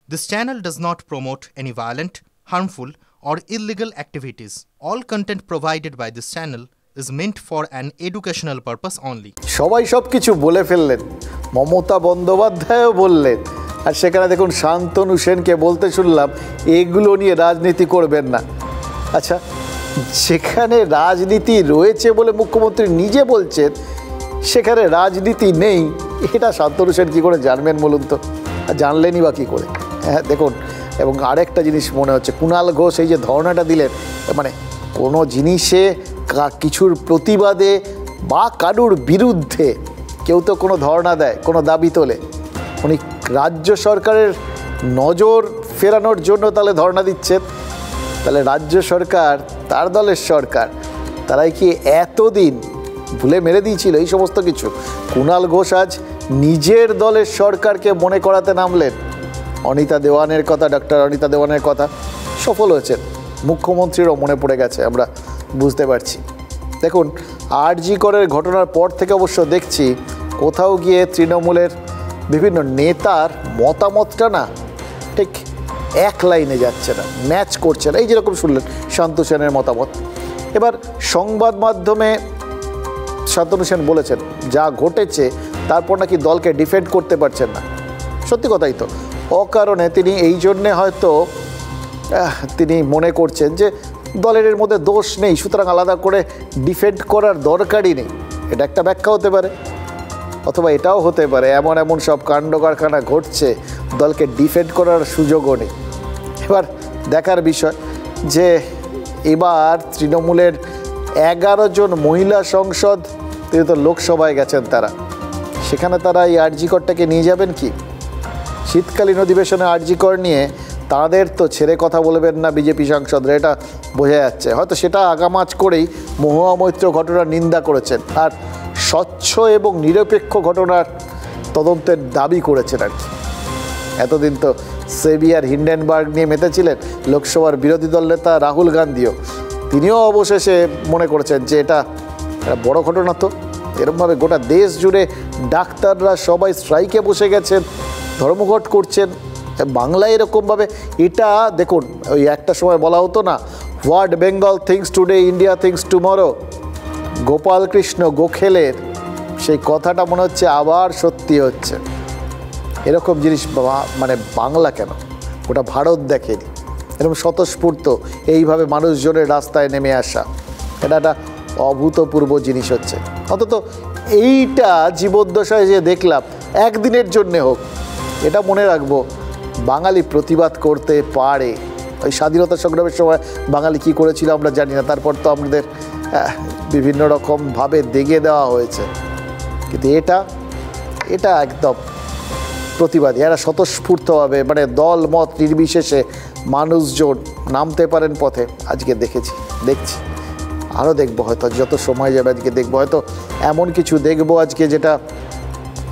This channel does not promote any violent, harmful, or illegal activities. All content provided by this channel is meant for an educational purpose only. সবাই সবকিছু বলে ফেললেন, মমতা বন্দ্যোপাধ্যায়ও বললেন, আর সেখানে দেখুন শান্তনু সেনকে বলতে শুনলাম এগুলো নিয়ে রাজনীতি করবেন না। আচ্ছা, যেখানে রাজনীতি রয়েছে বলে মুখ্যমন্ত্রী নিজে বলছেন সেখানে রাজনীতি নেই, এটা শান্তনু সেন কী করে জানবেন বলুন তো? জানলেনই বা কী করে? হ্যাঁ দেখুন, এবং আরেকটা জিনিস মনে হচ্ছে কুণাল ঘোষ এই যে ধর্ণাটা দিলেন, মানে কোনো জিনিসে কিছুর প্রতিবাদে বা কারুর বিরুদ্ধে কেউ তো কোনো ধর্ণা দেয়, কোনো দাবি তোলে, উনি রাজ্য সরকারের নজর ফেরানোর জন্য তাহলে ধর্ণা দিচ্ছেন। তাহলে রাজ্য সরকার, তার দলের সরকার, তারাই কি এতদিন ভুলে মেরে দিয়েছিল এই সমস্ত কিছু? কুণাল ঘোষ আজ নিজের দলের সরকারকে মনে করাতে নামলেন। অনিতা দেওয়ানের কথা, ডক্টর অনিতা দেওয়ানের কথা, সফল হয়েছেন, মুখ্যমন্ত্রীরও মনে পড়ে গেছে, আমরা বুঝতে পারছি। দেখুন, আরজি করের ঘটনার পর থেকে অবশ্য দেখছি কোথাও গিয়ে তৃণমূলের বিভিন্ন নেতার মতামতটা না ঠিক এক লাইনে যাচ্ছে না, ম্যাচ করছে না। এই যেরকম শুনলেন শান্তনু সেনের মতামত, এবার সংবাদ মাধ্যমে শান্তনু সেন বলেছেন যা ঘটেছে তারপর নাকি দলকে ডিফেন্ড করতে পারছেন না। সত্যি কথাই তো, অকারণে তিনি এই জন্যে হয়তো তিনি মনে করছেন যে দলের এর মধ্যে দোষ নেই, সুতরাং আলাদা করে ডিফেন্ড করার দরকারই নেই। এটা একটা ব্যাখ্যা হতে পারে, অথবা এটাও হতে পারে এমন সব কাণ্ড কারখানা ঘটছে দলকে ডিফেন্ড করার সুযোগও নেই। এবার দেখার বিষয় যে এবার তৃণমূলের 11 জন মহিলা সংসদ, তিনি তো লোকসভায় গেছেন, সেখানে তারা এই আরজি করটাকে নিয়ে যাবেন কি? শীতকালীন অধিবেশনে আরজি কর নিয়ে তাদের তো ছেড়ে কথা বলবেন না বিজেপি সাংসদরা, এটা বোঝা যাচ্ছে। হয়তো সেটা আগামাজ করেই মহুয়া মৈত্র ঘটনার নিন্দা করেছেন আর স্বচ্ছ এবং নিরপেক্ষ ঘটনার তদন্তের দাবি করেছেন আর কি। এতদিন তো সেভিয়ার হিন্ডেনবার্গ নিয়ে মেতেছিলেন লোকসভার বিরোধী দল নেতা রাহুল গান্ধীও, তিনিও অবশেষে মনে করেছেন যে এটা একটা বড় ঘটনা। তো এরকমভাবে গোটা দেশ জুড়ে ডাক্তাররা সবাই স্ট্রাইকে বসে গেছেন, ধর্মঘট করছেন, বাংলায় এরকমভাবে এটা দেখুন, ওই একটা সময় বলা হতো না, what Bengal thinks today India thinks tomorrow, Gopal Krishna গোখেলের সেই কথাটা মনে হচ্ছে আবার সত্যি হচ্ছে। এরকম জিনিস মানে বাংলা কেন, ওটা ভারত দেখেনি এরকম স্বতঃস্ফূর্ত এইভাবে মানুষজনের রাস্তায় নেমে আসা, এটা একটা অভূতপূর্ব জিনিস হচ্ছে। অন্তত এইটা জীবদ্দশায় যে দেখলাম একদিনের জন্যে হোক, এটা মনে রাখবো, বাঙালি প্রতিবাদ করতে পারে। ওই স্বাধীনতা সংগ্রামের সময় বাঙালি কী করেছিল আমরা জানি না, তারপর তো আমাদের বিভিন্ন রকমভাবে দেগে দেওয়া হয়েছে, কিন্তু এটা একদম প্রতিবাদী, এরা স্বতঃস্ফূর্তভাবে, মানে দল মত নির্বিশেষে মানুষজন নামতে পারেন পথে। আজকে দেখছি, আরও দেখবো, হয়তো যত সময় যাবে আজকে দেখবো, হয়তো এমন কিছু দেখবো আজকে যেটা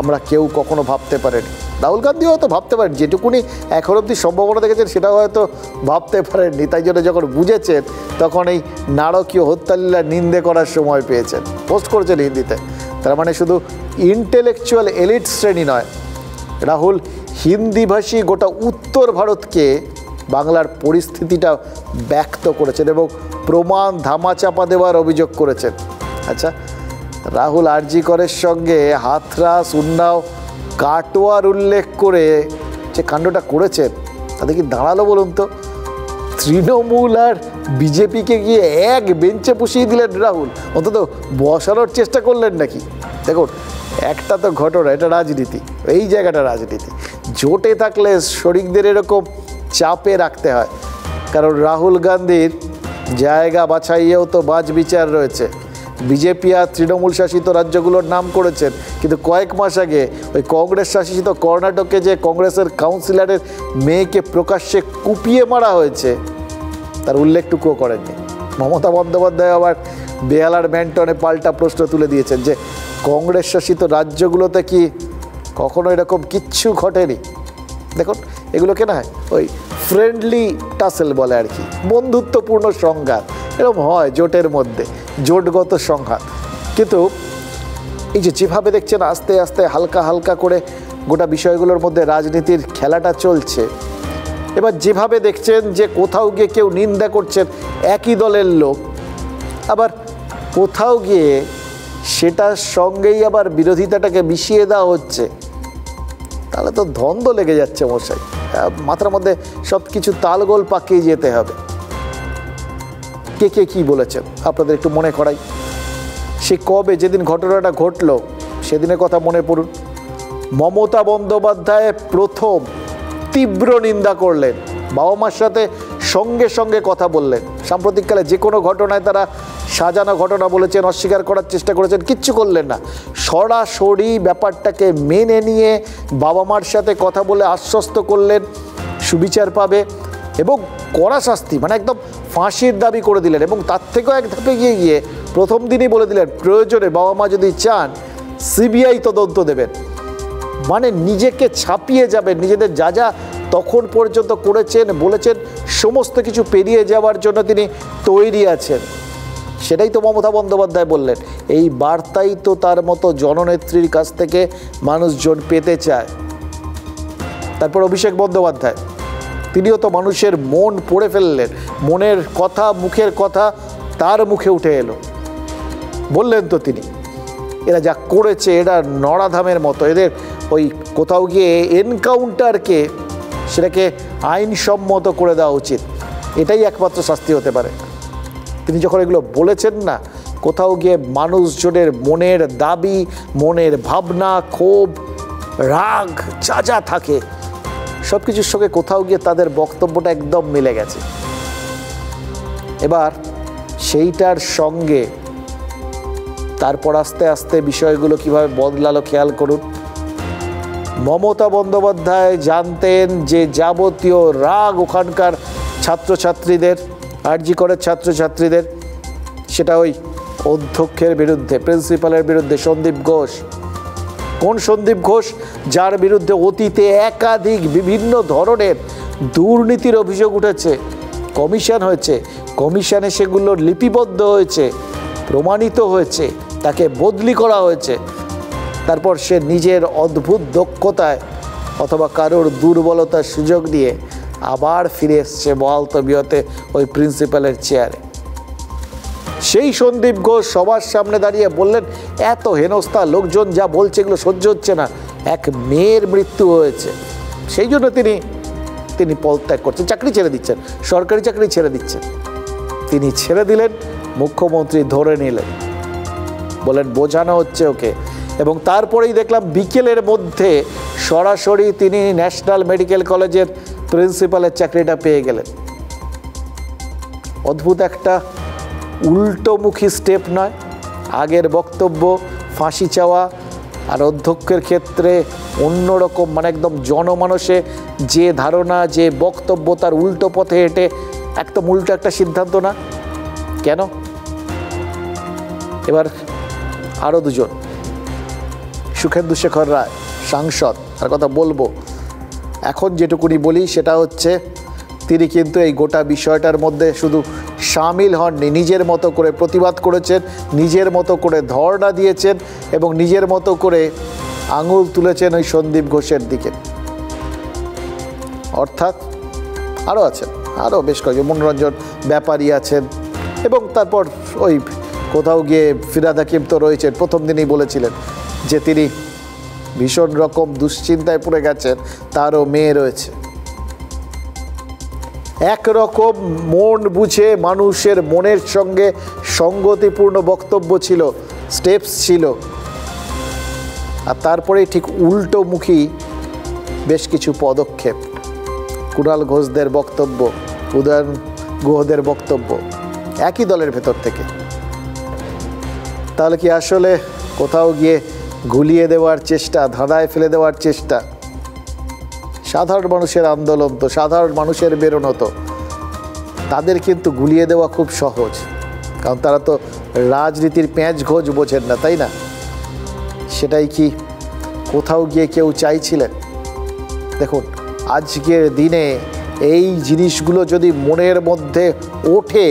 আমরা কেউ কখনো ভাবতে পারেনি। রাহুল গান্ধী হয়তো ভাবতে পারেন, যেটুকুনি এখন অবধি সম্ভাবনা দেখেছেন সেটাও হয়তো ভাবতে পারেননি, তাই জন্য যখন বুঝেছেন তখন এই নারকীয় হত্যালীলা নিন্দে করার সময় পেয়েছেন, পোস্ট করেছেন হিন্দিতে। তার মানে শুধু ইন্টেলেকচুয়াল এলিট শ্রেণী নয়, রাহুল হিন্দিভাষী গোটা উত্তর ভারতকে বাংলার পরিস্থিতিটা ব্যক্ত করেছেন এবং প্রমাণ ধামাচাপা দেওয়ার অভিযোগ করেছেন। আচ্ছা, রাহুল আরজি করের সঙ্গে হাথরাস, উন্নাও, কাটোয়ার উল্লেখ করে যে কাণ্ডটা করেছেন তাতে কি দাঁড়ালো বলুন তো? তৃণমূল আর বিজেপিকে গিয়ে এক বেঞ্চে বসিয়ে দিলেন রাহুল, অন্তত বসানোর চেষ্টা করলেন নাকি? দেখুন, একটা তো ঘটনা, এটা রাজনীতি, এই জায়গাটা রাজনীতি। জোটে থাকলে শরিকদের এরকম চাপে রাখতে হয়, কারণ রাহুল গান্ধীর জায়গা বাছাইয়েও তো বাজ বিচার রয়েছে। বিজেপি আর তৃণমূল শাসিত রাজ্যগুলোর নাম করেছেন, কিন্তু কয়েক মাস আগে ওই কংগ্রেস শাসিত কর্ণাটকে যে কংগ্রেসের কাউন্সিলরের মেয়েকে প্রকাশ্যে কুপিয়ে মারা হয়েছে তার উল্লেখটুকুও করেননি। মমতা বন্দ্যোপাধ্যায় আবার বেহালার ম্যান্টনে পাল্টা প্রশ্ন তুলে দিয়েছেন যে কংগ্রেস শাসিত রাজ্যগুলোতে কি কখনো এরকম কিচ্ছু ঘটেনি। দেখুন, এগুলোকে না ওই ফ্রেন্ডলি টাসেল বলে আর কি, বন্ধুত্বপূর্ণ সংঘাত এরকম হয় জোটের মধ্যে, জোটগত সংঘাত। কিন্তু এই যেভাবে দেখছেন আস্তে আস্তে হালকা হালকা করে গোটা বিষয়গুলোর মধ্যে রাজনীতির খেলাটা চলছে, এবার যেভাবে দেখছেন যে কোথাও গিয়ে কেউ নিন্দা করছেন একই দলের লোক, আবার কোথাও গিয়ে সেটার সঙ্গেই আবার বিরোধিতাটাকে মিশিয়ে দেওয়া হচ্ছে, তাহলে তো দ্বন্দ্ব লেগে যাচ্ছে মশাই। মাথার মধ্যে সব কিছু তালগোল পাকিয়ে যেতে হবে। কে কে কী বলেছেন আপনাদের একটু মনে করাই। সে কবে, যেদিন ঘটনাটা ঘটলো সেদিনের কথা মনে পড়ুন। মমতা বন্দ্যোপাধ্যায় প্রথম তীব্র নিন্দা করলেন, বাবা মার সাথে সঙ্গে সঙ্গে কথা বললেন। সাম্প্রতিককালে যে কোনো ঘটনায় তারা সাজানো ঘটনা বলেছেন, অস্বীকার করার চেষ্টা করেছেন, কিচ্ছু করলেন না। সরাসরি ব্যাপারটাকে মেনে নিয়ে বাবা মার সাথে কথা বলে আশ্বস্ত করলেন সুবিচার পাবে এবং কড়া শাস্তি, মানে একদম ফাঁসির দাবি করে দিলেন। এবং তার থেকেও এক ধাপে গিয়ে প্রথম দিনই বলে দিলেন প্রয়োজনে বাবা মা যদি চান সিবিআই তদন্ত দেবেন। মানে নিজেকে ছাপিয়ে যাবেন, নিজেদের যা যা তখন পর্যন্ত করেছেন বলেছেন সমস্ত কিছু পেরিয়ে যাওয়ার জন্য তিনি তৈরি আছেন। সেটাই তো মমতা বন্দ্যোপাধ্যায় বললেন। এই বার্তাই তো তার মতো জননেত্রীর কাছ থেকে মানুষজন পেতে চায়। তারপর অভিষেক বন্দ্যোপাধ্যায়, তিনিও তো মানুষের মন পড়ে ফেললেন, মনের কথা, মুখের কথা তার মুখে উঠে এলো। বললেন তো তিনি, এরা যা করেছে এটা নরাধামের মতো, এদের ওই কোথাও গিয়ে এনকাউন্টারকে সেটাকে আইনসম্মত করে দেওয়া উচিত, এটাই একমাত্র শাস্তি হতে পারে। তিনি যখন এগুলো বলেছেন না, কোথাও গিয়ে মানুষজনের মনের দাবি, মনের ভাবনা, ক্ষোভ, রাগ যা যা থাকে সব কিছুর সঙ্গে কোথাও গিয়ে তাদের বক্তব্যটা একদম মিলে গেছে। এবার সেইটার সঙ্গে তারপর আস্তে আস্তে বিষয়গুলো কিভাবে বদলালো খেয়াল করুন। মমতা বন্দ্যোপাধ্যায় জানতেন যে যাবতীয় রাগ ওখানকার ছাত্রছাত্রীদের, আরজি করের ছাত্রছাত্রীদের, সেটা ওই অধ্যক্ষের বিরুদ্ধে, প্রিন্সিপালের বিরুদ্ধে, সন্দীপ ঘোষ। কোন সন্দীপ ঘোষ? যার বিরুদ্ধে অতীতে একাধিক বিভিন্ন ধরনের দুর্নীতির অভিযোগ উঠেছে, কমিশন হয়েছে, কমিশনে সেগুলো লিপিবদ্ধ হয়েছে, প্রমাণিত হয়েছে, তাকে বদলি করা হয়েছে। তারপর সে নিজের অদ্ভুত দক্ষতায় অথবা কারোর দুর্বলতার সুযোগ নিয়ে আবার ফিরে এসছে বহাল তবিয়তে ওই প্রিন্সিপালের চেয়ারে। সেই সন্দীপ ঘোষ সবার সামনে দাঁড়িয়ে বললেন, এত হেনস্থা, লোকজন যা বলছে এগুলো সহ্য হচ্ছে না, এক মেয়ের মৃত্যু হয়েছে, সেই জন্য তিনি পদত্যাগ করছেন, চাকরি ছেড়ে দিচ্ছেন, সরকারি চাকরি ছেড়ে দিচ্ছেন। তিনি ছেড়ে দিলেন, মুখ্যমন্ত্রী ধরে নিলেন, বলেন বোঝানো হচ্ছে ওকে। এবং তারপরেই দেখলাম বিকেলের মধ্যে সরাসরি তিনি ন্যাশনাল মেডিকেল কলেজের প্রিন্সিপালের চাকরিটা পেয়ে গেলেন। অদ্ভুত একটা উল্টোমুখী স্টেপ নয়? আগের বক্তব্য ফাঁসি চাওয়া, আর অধ্যক্ষের ক্ষেত্রে অন্যরকম, মানে একদম জনমানসে যে ধারণা, যে বক্তব্য তার উল্টো পথে হেঁটে একদম উল্টো একটা সিদ্ধান্ত না কেন? এবার আরও দুজন, সুখেন্দু শেখর রায় সাংসদ, তার কথা বলবো। এখন যেটুকুনি বলি সেটা হচ্ছে তিনি কিন্তু এই গোটা বিষয়টার মধ্যে শুধু সামিল হননি, নিজের মতো করে প্রতিবাদ করেছেন, নিজের মতো করে ধর্ণা দিয়েছেন এবং নিজের মতো করে আঙুল তুলেছেন ওই সন্দীপ ঘোষের দিকে। অর্থাৎ আরও আছেন, আরও বেশ কয়েকজন, মনোরঞ্জন ব্যাপারী আছেন, এবং তারপর ওই কোথাও গিয়ে ফিরহাদ হাকিম তো রয়েছেন। প্রথম দিনই বলেছিলেন যে তিনি ভীষণ রকম দুশ্চিন্তায় পড়ে গেছেন, তারও মেয়ে রয়েছে। একরকম মন বুঝে মানুষের মনের সঙ্গে সঙ্গতিপূর্ণ বক্তব্য ছিল, স্টেপস ছিল, আর তারপরেই ঠিক উল্টোমুখী বেশ কিছু পদক্ষেপ। কুণাল ঘোষদের বক্তব্য, উদয়ন গুহদের বক্তব্য, একই দলের ভেতর থেকে। তাহলে কি আসলে কোথাও গিয়ে গুলিয়ে দেওয়ার চেষ্টা, ধাঁধায় ফেলে দেওয়ার চেষ্টা? সাধারণ মানুষের আন্দোলন তো, সাধারণ মানুষের বেরোনো তো, তাদের কিন্তু গুলিয়ে দেওয়া খুব সহজ, কারণ তারা তো রাজনীতির প্যাঁচ ঘোষ বোঝেন না, তাই না? সেটাই কি কোথাও গিয়ে কেউ চাইছিলেন? দেখুন, আজকের দিনে এই জিনিসগুলো যদি মনের মধ্যে ওঠে,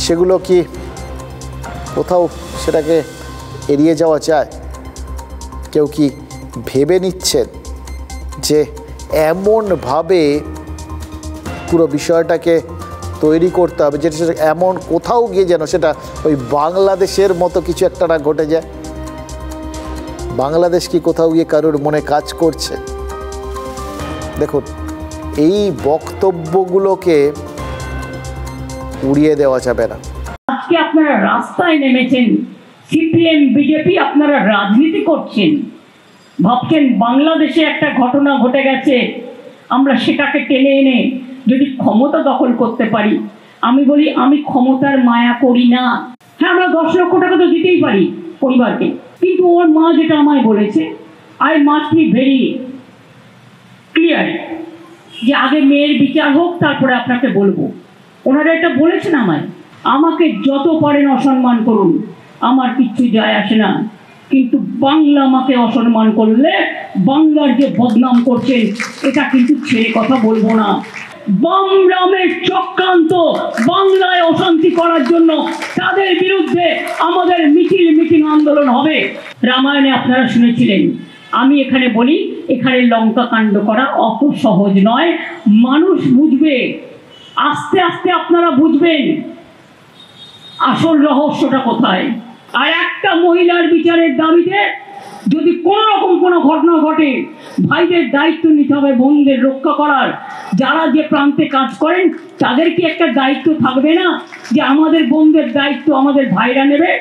সেগুলো কি কোথাও সেটাকে এড়িয়ে যাওয়া যায়? কেউ কি ভেবে নিচ্ছেন যে এমনভাবে পুরো বিষয়টাকে তৈরি করতে হবে, যেটা সেটা এমন কোথাও গিয়ে যেন সেটা ওই বাংলাদেশের মতো কিছু একটা না ঘটে যায়। বাংলাদেশ কি কোথাও গিয়ে কারোর মনে কাজ করছে? দেখুন, এই বক্তব্যগুলোকে উড়িয়ে দেওয়া যাবে না। আজকে আপনারা রাস্তায় নেমেছেন, সিপিএম বিজেপি আপনারা রাজনীতি করছেন, ভাবছেন বাংলাদেশে একটা ঘটনা ঘটে গেছে, আমরা সেটাকে টেনে এনে যদি ক্ষমতা দখল করতে পারি। আমি বলি, আমি ক্ষমতার মায়া করি না। হ্যাঁ, আমরা 10 লক্ষ টাকা তো দিতেই পারি পরিবারকে, কিন্তু ওর মা যেটা আমায় বলেছে, I must be very clear, যে আগে মেয়ের বিচার হোক, তারপরে আপনাকে বলবো। ওনারা এটা বলেছেন আমায়, আমাকে যত পারেন অসম্মান করুন, আমার কিচ্ছু যায় আসে না, কিন্তু বাংলা আমাকে অসম্মান করলে বাংলার যে বদনাম করছেন এটা কিন্তু ছেড়ে কথা বলবো না। বাম রামের চক্রান্ত বাংলায় অশান্তি করার জন্য, তাদের বিরুদ্ধে আমাদের মিটিং আন্দোলন হবে। রামায়ণে আপনারা শুনেছিলেন, আমি এখানে বলি, এখানে লঙ্কা কাণ্ড করা অত সহজ নয়। মানুষ বুঝবে, আস্তে আস্তে আপনারা বুঝবেন আসল রহস্যটা কোথায়। আর একটা মহিলার বিচারের দাবিতে যদি কোনো রকম কোনো ঘটনা ঘটে, ভাইদের দায়িত্ব নিতে হবে বোনদের রক্ষা করার। যারা যে প্রান্তে কাজ করেন তাদের কি একটা দায়িত্ব থাকবে না, যে আমাদের বোনদের দায়িত্ব আমাদের ভাইরা নেবে?